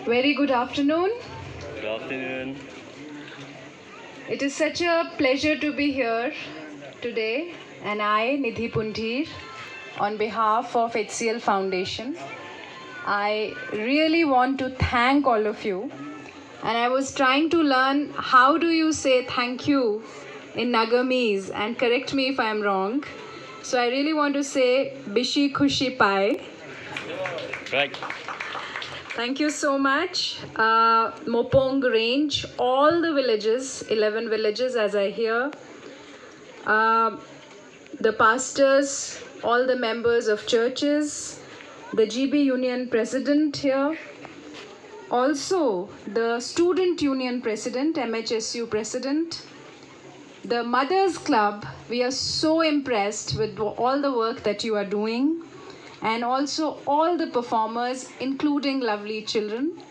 Very good afternoon. Good afternoon. It is such a pleasure to be here today, and I, Nidhi Puntir, on behalf of HCL Foundation, I really want to thank all of you. And I was trying to learn how do you say thank you in Nagamese, and correct me if I'm wrong. So I really want to say Bishi Khushi Pai. Right. Thank you so much. Mopong Range, all the villages, 11 villages as I hear, the pastors, all the members of churches, the GB Union President here, also the Student Union President, MHSU President, the Mothers Club. We are so impressed with all the work that you are doing, and also all the performers, including lovely children.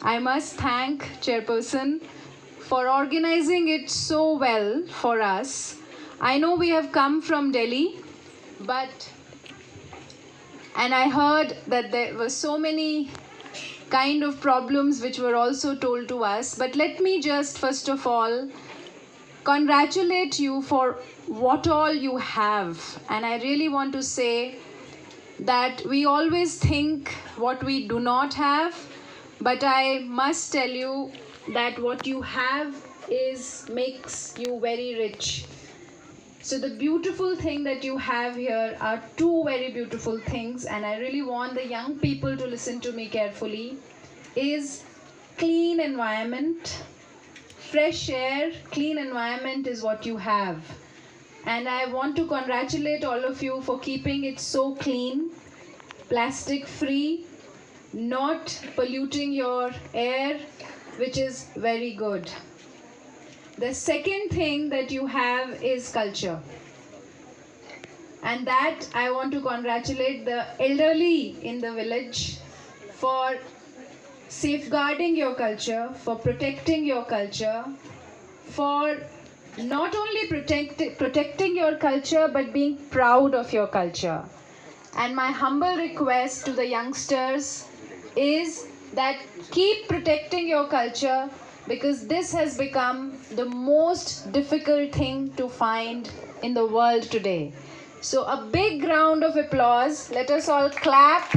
I must thank Chairperson for organizing it so well for us. I know we have come from Delhi, and I heard that there were so many kind of problems which were also told to us. But let me just first of all congratulate you for what all you have. And I really want to say that we always think what we do not have, but I must tell you that what you have makes you very rich. So the beautiful thing that you have here are two very beautiful things, and I really want the young people to listen to me carefully, is clean environment, fresh air. Clean environment is what you have. And I want to congratulate all of you for keeping it so clean, plastic free, not polluting your air, which is very good. The second thing that you have is culture. And that I want to congratulate the elderly in the village for safeguarding your culture, for protecting your culture, for not only protecting your culture, but being proud of your culture. And my humble request to the youngsters is that keep protecting your culture, because this has become the most difficult thing to find in the world today. So a big round of applause. Let us all clap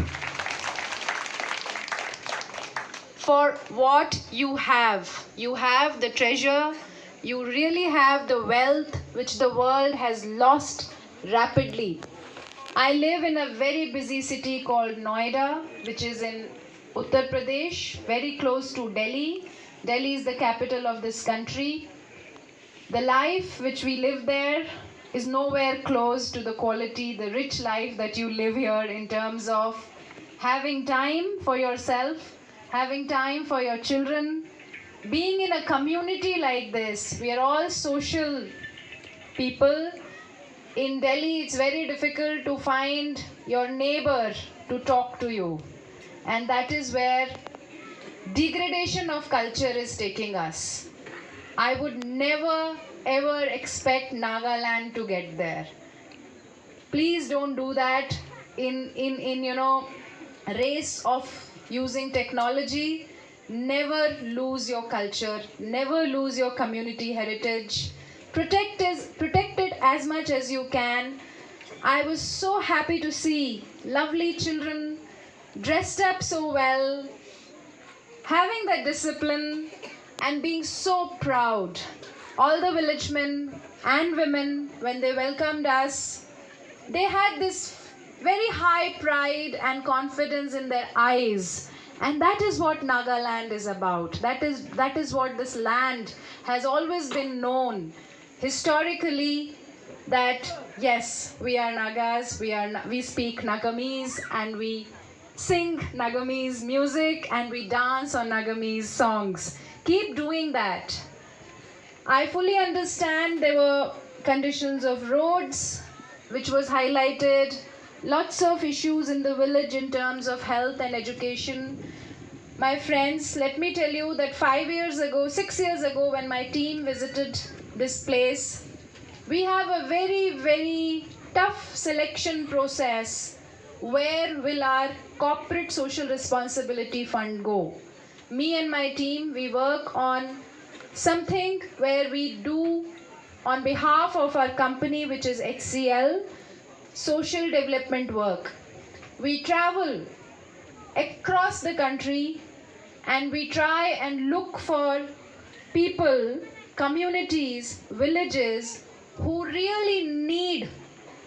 for what you have. You have the treasure. You really have the wealth which the world has lost rapidly. I live in a very busy city called Noida, which is in Uttar Pradesh, very close to Delhi. Delhi is the capital of this country. The life which we live there is nowhere close to the quality, the rich life that you live here, in terms of having time for yourself, having time for your children, being in a community like this. We are all social people. In Delhi, it's very difficult to find your neighbor to talk to you. And that is where degradation of culture is taking us. I would never ever expect Nagaland to get there. Please don't do that in race of using technology. Never lose your culture, never lose your community heritage. Protect it as much as you can. I was so happy to see lovely children dressed up so well, having that discipline and being so proud. All the village men and women, when they welcomed us, they had this very high pride and confidence in their eyes. And that is what Nagaland is about. That is what this land has always been known historically, that yes, we are Nagas, we speak Nagamese, and we sing Nagamese music, and we dance on Nagamese songs. Keep doing that. I fully understand there were conditions of roads which was highlighted, lots of issues in the village in terms of health and education. My friends, let me tell you that 6 years ago, when my team visited this place, we have a very, very tough selection process where will our corporate social responsibility fund go? Me and my team, we work on something where we do on behalf of our company, which is HCL, social development work. We travel across the country and we try and look for people, communities, villages who really need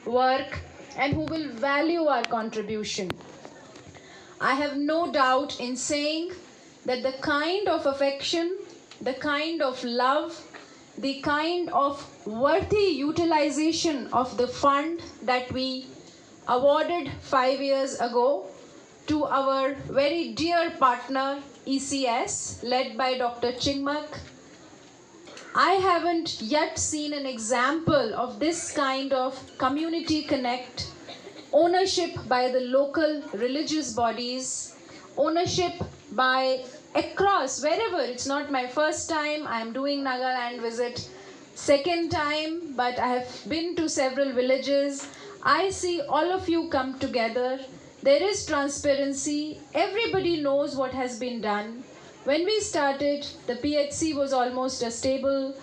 work and who will value our contribution. I have no doubt in saying that the kind of affection, the kind of love, the kind of worthy utilization of the fund that we awarded 5 years ago to our very dear partner ECS, led by Dr. Chingmak, I haven't yet seen an example of this kind of community connect, ownership by the local religious bodies, ownership by across wherever. It's not my first time. I'm doing Nagaland visit, second time, but I have been to several villages. I see all of you come together. There is transparency. Everybody knows what has been done. When we started, the PHC was almost a stable.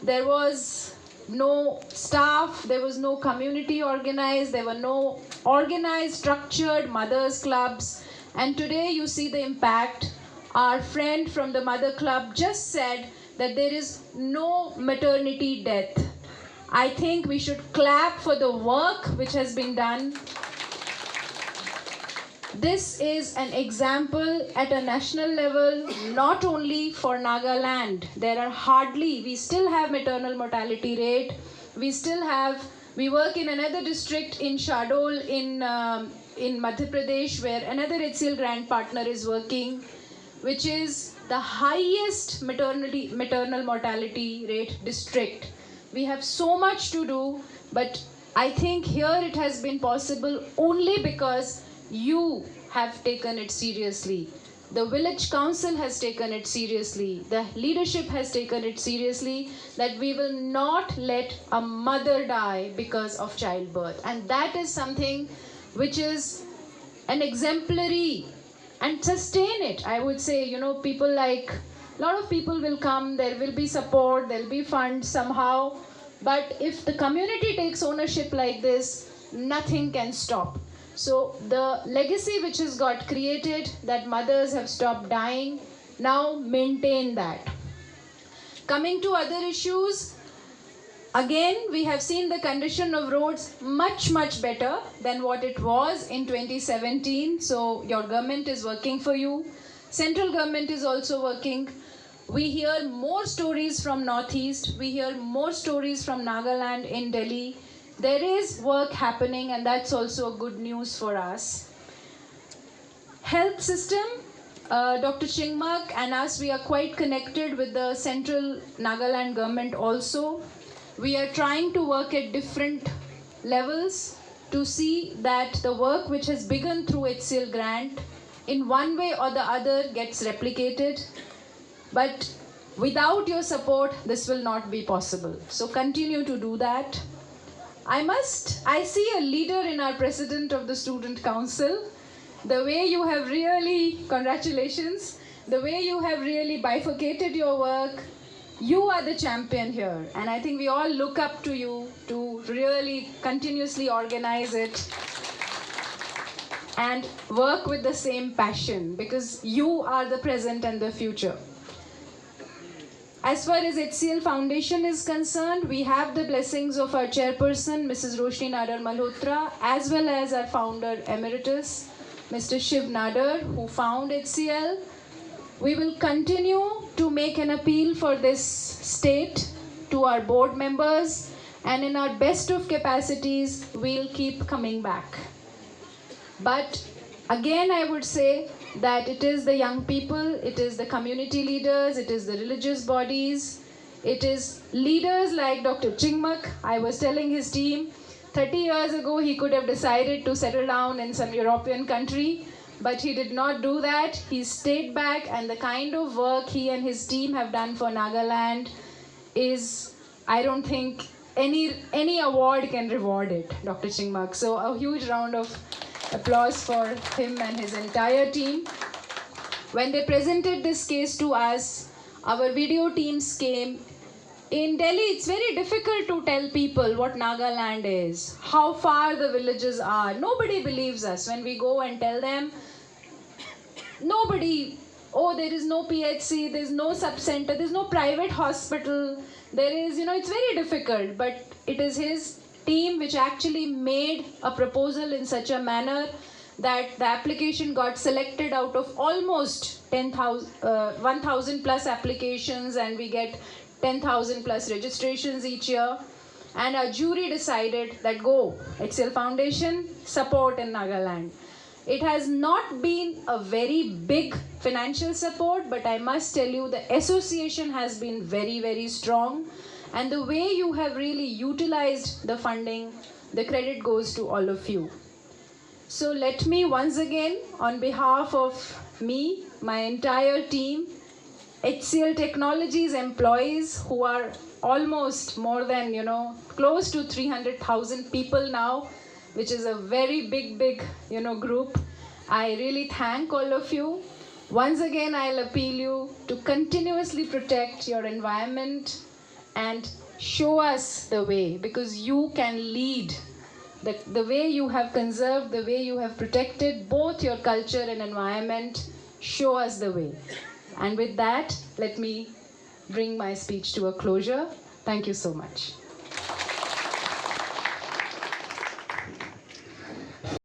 There was no staff, there was no community organized, there were no organized, structured mothers clubs. And today you see the impact. Our friend from the mother club just said that there is no maternity death. I think we should clap for the work which has been done. This is an example at a national level, not only for Nagaland. There are hardly, we still have maternal mortality rate. We work in another district in Shadol in Madhya Pradesh, where another HCL grant partner is working, which is the highest maternal mortality rate district. We have so much to do, but I think here it has been possible only because you have taken it seriously. The village council has taken it seriously. The leadership has taken it seriously, that we will not let a mother die because of childbirth. And that is something which is an exemplary, and sustain it. I would say, people like, a lot of people will come, there will be support, there will be funds somehow. But if the community takes ownership like this, nothing can stop. So the legacy which has got created, that mothers have stopped dying, now maintain that. Coming to other issues, again, we have seen the condition of roads much, much better than what it was in 2017. So your government is working for you. Central government is also working. We hear more stories from Northeast. We hear more stories from Nagaland in Delhi. There is work happening, and that's also good news for us. Health system, Dr. Chingmak and us, we are quite connected with the central Nagaland government also. We are trying to work at different levels to see that the work which has begun through HCL grant in one way or the other gets replicated. But without your support, this will not be possible. So continue to do that. I see a leader in our president of the student council. The way you have really, congratulations, the way you have really bifurcated your work, you are the champion here. And I think we all look up to you to really continuously organize it and work with the same passion, because you are the present and the future. As far as HCL Foundation is concerned, we have the blessings of our chairperson, Mrs. Roshni Nadar Malhotra, as well as our founder emeritus, Mr. Shiv Nadar, who found HCL. We will continue to make an appeal for this state to our board members, and in our best of capacities, we'll keep coming back. But again, I would say that it is the young people, it is the community leaders, it is the religious bodies, it is leaders like Dr. Chingmak. I was telling his team, 30 years ago he could have decided to settle down in some European country, but he did not do that. He stayed back, and the kind of work he and his team have done for Nagaland is, I don't think any award can reward it, Dr. Chingmak. So a huge round of Applause for him and his entire team. When they presented this case to us, our video teams came. In Delhi, it's very difficult to tell people what Nagaland is, how far the villages are. Nobody believes us when we go and tell them. Nobody, oh, there is no PHC, there's no sub-center, there's no private hospital. There is, it's very difficult. But it is his team which actually made a proposal in such a manner that the application got selected out of almost 1,000 plus applications, and we get 10,000 plus registrations each year. And our jury decided that go, HCL Foundation, support in Nagaland. It has not been a very big financial support, but I must tell you the association has been very, very strong. And the way you have really utilized the funding, the credit goes to all of you. So let me once again, on behalf of me, my entire team, HCL Technologies employees who are almost more than, close to 300,000 people now, which is a very big, group. I really thank all of you. Once again, I'll appeal you to continuously protect your environment and show us the way, because you can lead. The way you have conserved, the way you have protected both your culture and environment, show us the way. And with that, let me bring my speech to a closure. Thank you so much.